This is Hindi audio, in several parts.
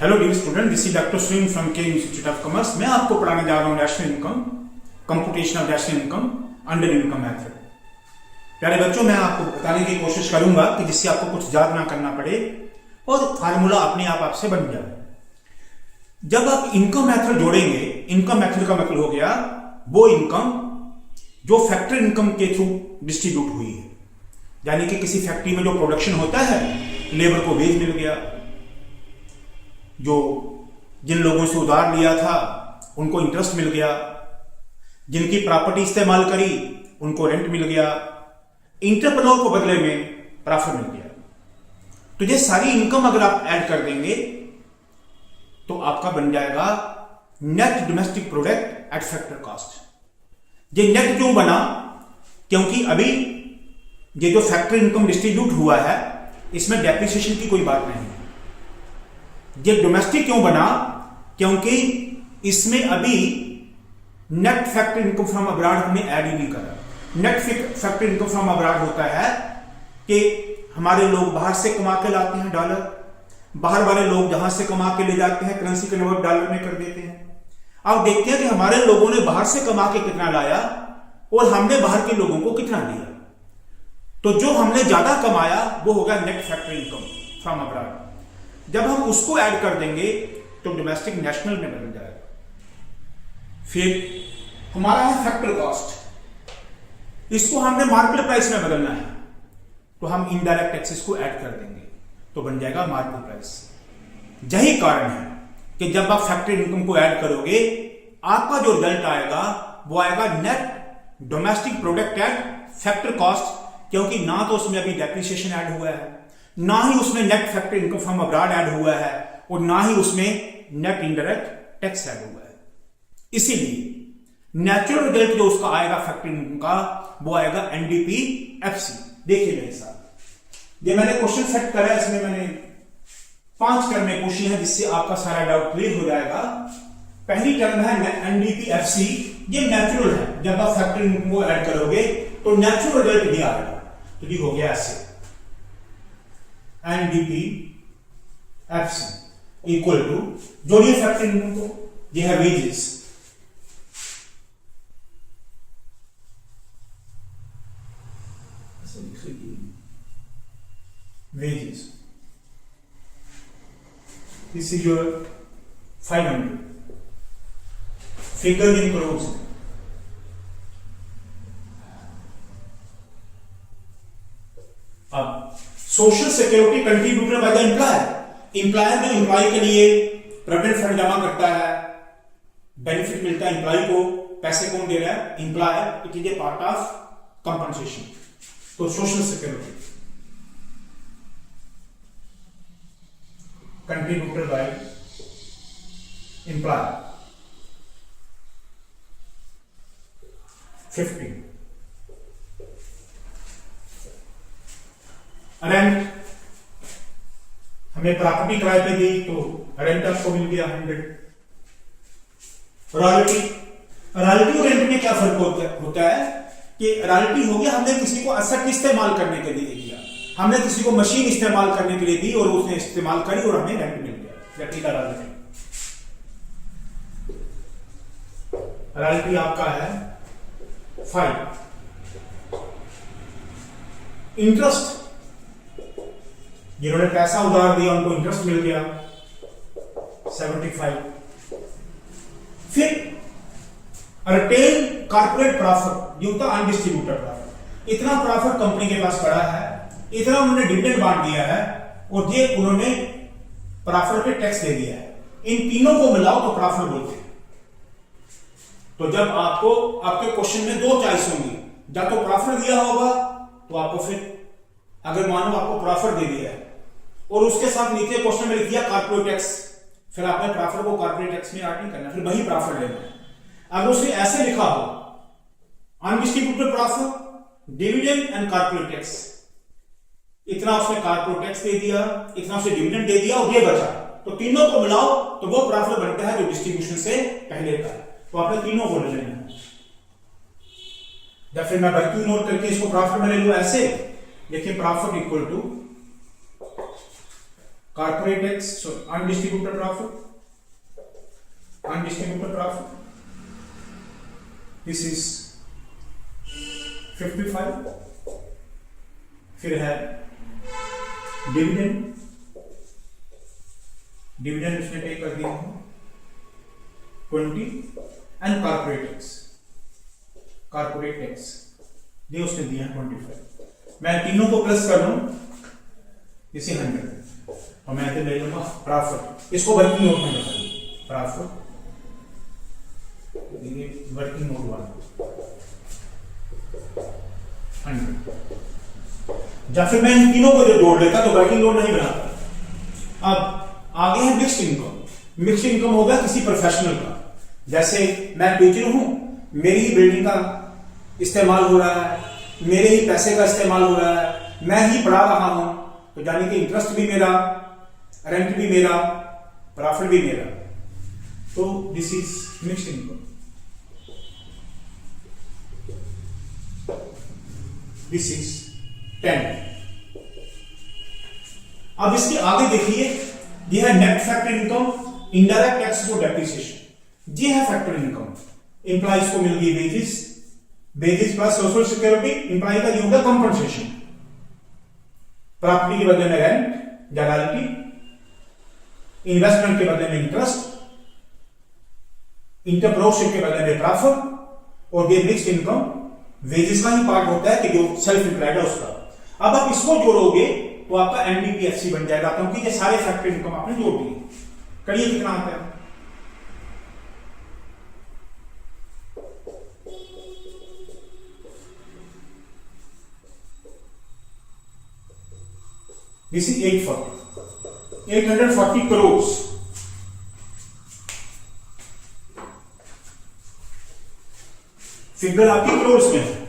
Hello dear student, this is doctor Sunil from K institute of commerce. मैं आपको पढ़ाने जा रहा हूँ national income, computation of national income under income method. प्यारे बच्चों, मैं आपको बताने की कोशिश करूंगा कि जिससे आपको कुछ याद ना करना पड़े और फार्मूला अपने आप आपसे बन जाए। जब आप इनकम मेथड जोड़ेंगे, इनकम मेथड का मतलब हो गया वो इनकम जो फैक्ट्री इनकम के थ्रू डिस्ट्रीब्यूट हुई है। यानी कि किसी फैक्ट्री में जो प्रोडक्शन होता है, लेबर को वेज मिल गया, जो जिन लोगों से उधार लिया था उनको इंटरेस्ट मिल गया, जिनकी प्रॉपर्टी इस्तेमाल करी उनको रेंट मिल गया, इंटरप्रेन्योर को बदले में प्रॉफिट मिल गया। तो ये सारी इनकम अगर आप ऐड कर देंगे तो आपका बन जाएगा net domestic product at factor cost. ये नेट क्यों बना? क्योंकि अभी ये जो फैक्ट्री इनकम डिस्ट्रीब्यूट हुआ है इसमें डेप्रिसिएशन की कोई बात नहीं है। ये डोमेस्टिक क्यों बना? क्योंकि इसमें अभी net factory income from abroad हमने ऐड ही नहीं करा। Net factory income from abroad होता है कि हमारे लोग बाहर से कमा के लाते हैं डॉलर, बाहर वाले लोग जहां से कमा के ले जाते हैं करेंसी कन्वर्ट डॉलर में कर देते हैं। अब देखते हैं कि हमारे लोगों ने बाहर से कमा के कितना लाया और हमने बाहर के लोगों को कितना दिया। तो जो हमने ज्यादा कमाया वो होगा net factory income from abroad. जब हम उसको ऐड कर देंगे तो डोमेस्टिक नेशनल में बदल जाएगा। फिर हमारा है फैक्टर कॉस्ट, इसको हमने मार्केट प्राइस में बदलना है तो हम इनडायरेक्ट टैक्सेस को ऐड कर देंगे तो बन जाएगा मार्केट प्राइस। यही कारण है कि जब आप फैक्ट्री इनकम को ऐड करोगे आपका जो रिजल्ट आएगा वो आएगा net domestic product at factor cost, क्योंकि ना तो उसमें अभी डेप्रिसिएशन ऐड हुआ है, ना ही उसमें net factory income from abroad add हुआ है और ना ही उसमें नेट इनडायरेक्ट टैक्स ऐड हुआ है। इसीलिए नेचुरल रिजल्ट जो उसका आएगा फैक्ट्री इनकम का वो आएगा एनडीपी एफसी। देखिए मेरे साथ ये मैंने क्वेश्चन सेट करा है, इसमें मैंने 5 टर्में पूछी हैं जिससे आपका सारा डाउट क्लियर हो जाएगा। पहली टर्म है एनडीपी एफसी, ये नेचुरल है। जब आप फैक्ट्री इनकम को ऐड करोगे तो नेचुरल रिजल्ट भी आएगा। तो ये हो गया ऐसे एनडीपी एफसी इक्वल टू, जोड़िए फैक्ट्री इनकम को, ये है wages, wages. This is your 500. Figure in crores. अब social security contributed by the employer. Employer जो एम्प्लॉय के लिए प्रोविडेंट फंड जमा करता है, बेनिफिट मिलता है एम्प्लॉय को, पैसे कौन दे रहा है? Employer. It is a part of compensation. तो social security contributed by employer 50. Rent, हमें प्रॉपर्टी किराए पे दी तो रेंट आपको मिल गया 100। रॉयल्टी, रॉयल्टी और रेंट में क्या फर्क होता है कि रॉयल्टी हो गया हमने किसी को एसेट इस्तेमाल करने के लिए दिया, हमने किसी को मशीन इस्तेमाल करने के लिए दी और उसने इस्तेमाल करी और हमें रेंट मिल गया। रॉयल्टी आपका है 5। इंटरेस्ट, जिन्होंने पैसा उधार दिया उनको इंटरेस्ट मिल गया 75। फिर रिटेन कॉर्पोरेट प्रॉफिट, ये होता है अनडिस्ट्रीब्यूटेड प्रॉफिट। इतना प्रॉफिट कंपनी के पास पड़ा है, इतना उन्होंने डिविडेंड बांट दिया है और ये उन्होंने प्रॉफिट पे टैक्स दे दिया है। इन तीनों को मिलाओ तो प्रॉफिट बोलते हैं। तो जब आपको आपके क्वेश्चन में 2 चॉइस होंगी, या तो प्रॉफिट दिया होगा तो आपको फिर, अगर मानो आपको प्रॉफिट दे दिया है और उसके साथ नीचे क्वेश्चन में लिख दिया कॉर्पोरेट टैक्स, फिर आपने प्रॉफिट को कॉर्पोरेट टैक्स में ऐड नहीं करना, फिर वही प्रॉफिट लेना है। अगर उसने ऐसे लिखा हो undistributed profit, dividend and corporate tax, इतना उसने कॉर्पोरेट टैक्स दे दिया, इतना उसने डिविडेंड दे दिया और ये बचा, तो तीनों को मिलाओ तो वो प्रॉफिट बनता है जो डिस्ट्रीब्यूशन से पहले का। तो आपने तीनों को ले लेना है। या फिर मैं बाकी नोट करके इसको प्रॉफिट में ले लूं ऐसे, देखिए profit equal to corporate tax, so undistributed profit, this is 55, फिर है डिविडेंड उसने पे कर दिया है 20 एंड कॉर्पोरेट टैक्स ये उसने दिया है 25। मैं तीनों को प्लस कर लूं इसे 100 और मैं ले लूंगा प्रॉफिट, इसको वर्किंग नोट में लिखा प्रॉफिट, ये वर्किंग नोट 100। जब फिर मैं इन तीनों को जो जोड़ लेता तो वर्किंग नोट नहीं बनाता। अब आगे है मिक्स्ड इनकम। मिक्स्ड इनकम होगा किसी प्रोफेशनल का, जैसे मैं टीचर हूं, मेरी ही बिल्डिंग का इस्तेमाल हो रहा है, मेरे ही पैसे का इस्तेमाल हो रहा है, मैं ही पढ़ा रहा हूं, तो यानी कि इंटरेस्ट भी मेरा, रेंट भी मेरा, प्रॉफिट भी मेरा, तो this is mixed income. This is 10। अब इसके आगे देखिए, ये है net factor income, indirect tax for depreciation. ये है फैक्टर इनकम। एम्प्लॉइज को मिल गई wages plus social security, employee का ये होगा कंपनसेशन, प्रॉपर्टी के बदले में रेंट या रॉयल्टी, इन्वेस्टमेंट के बदले में इंटरेस्ट, इंटरप्रेन्योरशिप के बदले में प्रॉफिट, और ये मिक्स्ड इनकम वेजेस का ही पार्ट होता है कि जो सेल्फ एम्प्लॉयड है उसका। अब आप इसको जोड़ोगे तो आपका एनडीपीएफसी बन जाएगा, क्योंकि ये सारे फैक्टर इनकम आपने जोड़ दिए। करिए कितना आता है, दिस इज 840 करोड़। फिगर आपकी करोड़ में है।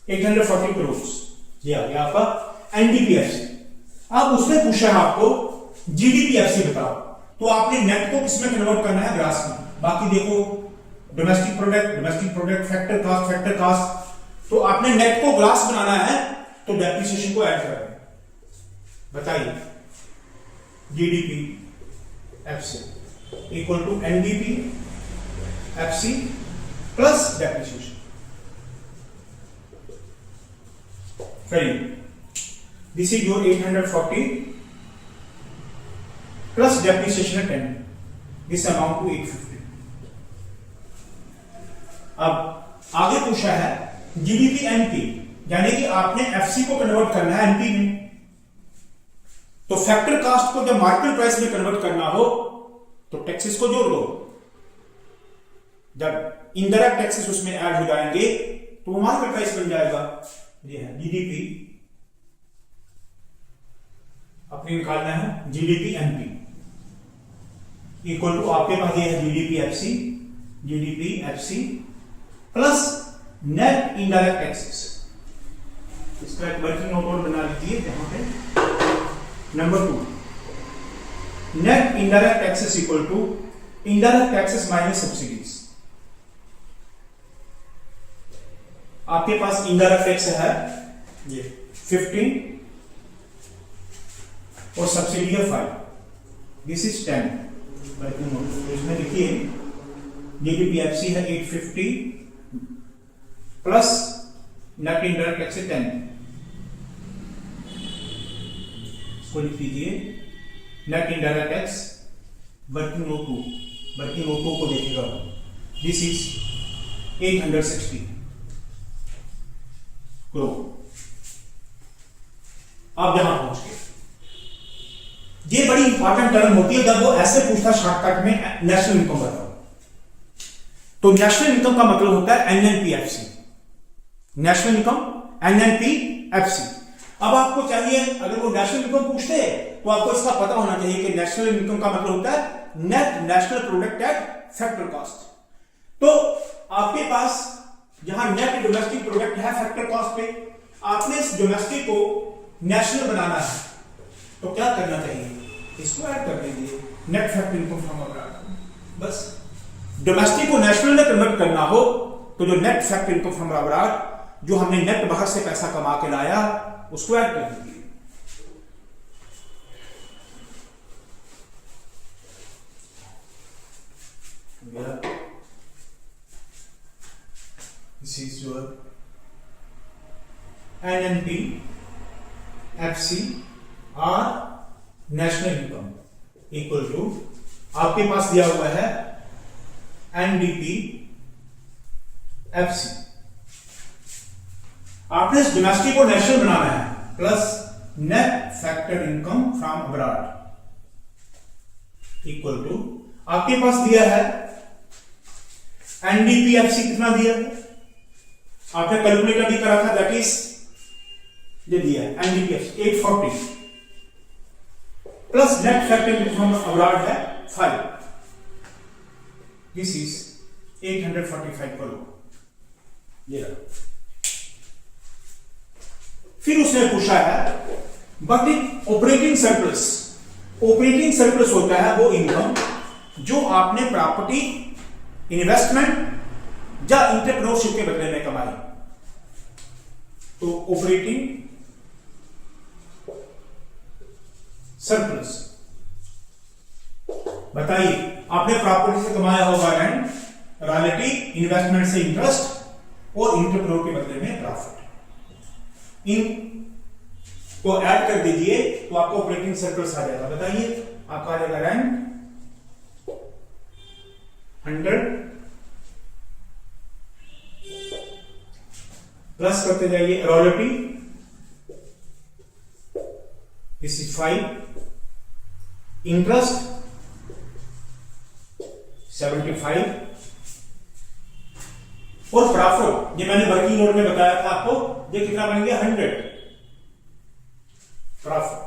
$840 करोड़ ये आ गया आपका एनडीपीएफसी। अब उसने पूछा है आपको जीडीपीएफसी बताओ, तो आपने नेट को किसमें कन्वर्ट करना है, ग्रास में। बाकी देखो डोमेस्टिक प्रोडक्ट, फैक्टर कास्ट, तो आपने नेट को ग्रास बनाना है तो डेप्रिसिएशन को ऐड करना है। बताइए, GDP FC equal to NDP FC plus depreciation. करिए, this is your 840 plus depreciation 10, this amount to 850। अब आगे पूछा है जीडीपी एनपी, यानी कि आपने एफसी को कन्वर्ट करना है एनपी में। तो फैक्टर कास्ट को जब मार्केट प्राइस में कन्वर्ट करना हो तो टैक्सेस को जोड़ दो। जब इनडायरेक्ट टैक्सेस उसमें ऐड हो जाएंगे तो मार्केट प्राइस बन जाएगा। ये है जीडीपी, अपने निकालना है जीडीपी एनपी इक्वल टू, आपके पास ये है GDP FC plus net indirect taxes. इसका एक वर्किंग नोट बना लीजिए यहां पे। Number 2, net indirect taxes equal to indirect taxes minus subsidies. आपके पास इनडायरेक्ट टैक्स है ये 15 और सब्सिडी है 5, दिस इज 10। वर्किंग नोट इसमें लिखिए जीडीपीएफसी है 850 प्लस नेट इनडायरेक्ट टैक्स 10, इसको लिख लीजिए net indirect tax working note 2 को देखिएगा, दिस इज 860 करोड़। अब यहां पहुंच गए, ये बड़ी इंपॉर्टेंट टर्म होती है जब वो ऐसे पूछता शॉर्टकट में नेशनल इनकम बताओ। तो नेशनल इनकम का मतलब होता है एनएनपीएफसी, नेशनल इनकम एनएनपीएफसी। अब आपको चाहिए, अगर वो नेशनल इनकम पूछते हैं तो आपको इसका पता होना चाहिए कि नेशनल इनकम का मतलब होता है net national product at factor cost. तो आपके पास जहां नेट डोमेस्टिक प्रोडक्ट है फैक्टर कॉस्ट पे, आपने इस डोमेस्टिक को नेशनल बनाना है तो क्या करना चाहिए, इसको ऐड कर दीजिए net factor income from abroad. बस डोमेस्टिक को नेशनल में कन्वर्ट करना हो तो जो net factor income from abroad, जो हमने नेट बाहर से पैसा कमा के लाया, उसको ऐड कर दीजिए। This is your NNP, FC और नेशनल इनकम इक्वल टू आपके पास दिया हुआ है NDP, FC। आपने इस डोमेस्टिक को नेशनल बनाना है, plus net factor income from abroad equal to आपके पास दिया है NDPFC। कितना दिया है आपने कैलकुलेटर भी करा था, दैट इज ये दिया है NDPFC 840 plus net factor income abroad है 5, दिस इज 845 करोड़। ये फिर उसने पूछा है but in operating surplus. Operating surplus होता है वो इनकम जो आपने प्रॉपर्टी, इन्वेस्टमेंट या एंटरप्रेन्योरशिप के बदले में कमाई। तो ऑपरेटिंग सरप्लस, बताइए आपने प्रॉपर्टी से कमाया होगा रेंट, रॉयल्टी, इन्वेस्टमेंट से इंटरेस्ट और एंटरप्रेन्योर के बदले में प्रॉफिट। इन को ऐड कर दीजिए तो आपको ऑपरेटिंग सरप्लस आ जाएगा। बताइए आपका आ जाएगा रेंट 100 प्लस करते जाइए रॉयल्टी, दिस इज 5, इंटरेस्ट 75 और प्रॉफिट, ये मैंने वर्किंग नोट में बताया था आपको, ये कितना बन गया 100 प्रॉफिट।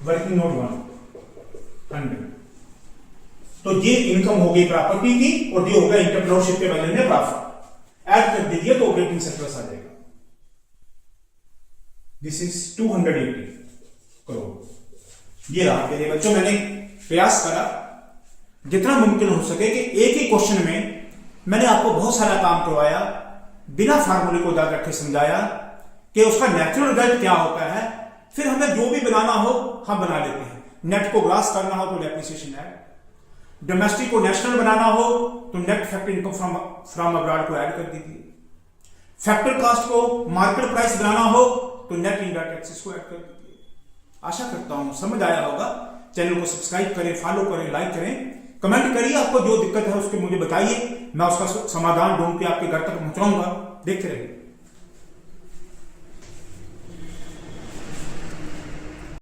Working note 100। तो ये इनकम होगी प्रॉपर्टी की और ये होगा एंटरप्रेन्योरशिप के बदले में प्रॉफिट। ऐड कर दीजिए तो ऑपरेटिंग सरप्लस आ जाएगा। This is 280 crore. ये रहा मेरे बच्चों, मैंने प्रयास करा जितना मुमकिन हो सके कि एक ही क्वेश्चन में मैंने आपको बहुत सारा काम करवाया, बिना फार्मूले को याद रखे समझाया कि उसका नेचुरल रिजल्ट क्या होता है। फिर हमें जो भी बनाना हो हम बना लेते हैं। नेट को ग्रास करना हो तो डेप्रिसिएशन ऐड, डोमेस्टिक को नेशनल बनाना हो तो net factor income from abroad को ऐड कर दीजिए। फैक्टर कॉस्ट को मार्केट प्राइस बनाना हो तो नेट इनडायरेक्ट टैक्सेस को ऐड कर दीजिए। आशा करता हूं समझ आया होगा। चैनल को सब्सक्राइब करें, फॉलो करें, लाइक करें, कमेंट करिए। आपको जो दिक्कत है उसके मुझे बताइए, मैं उसका समाधान ढूंढ के आपके घर तक पहुंचाऊंगा। देखते रहिए।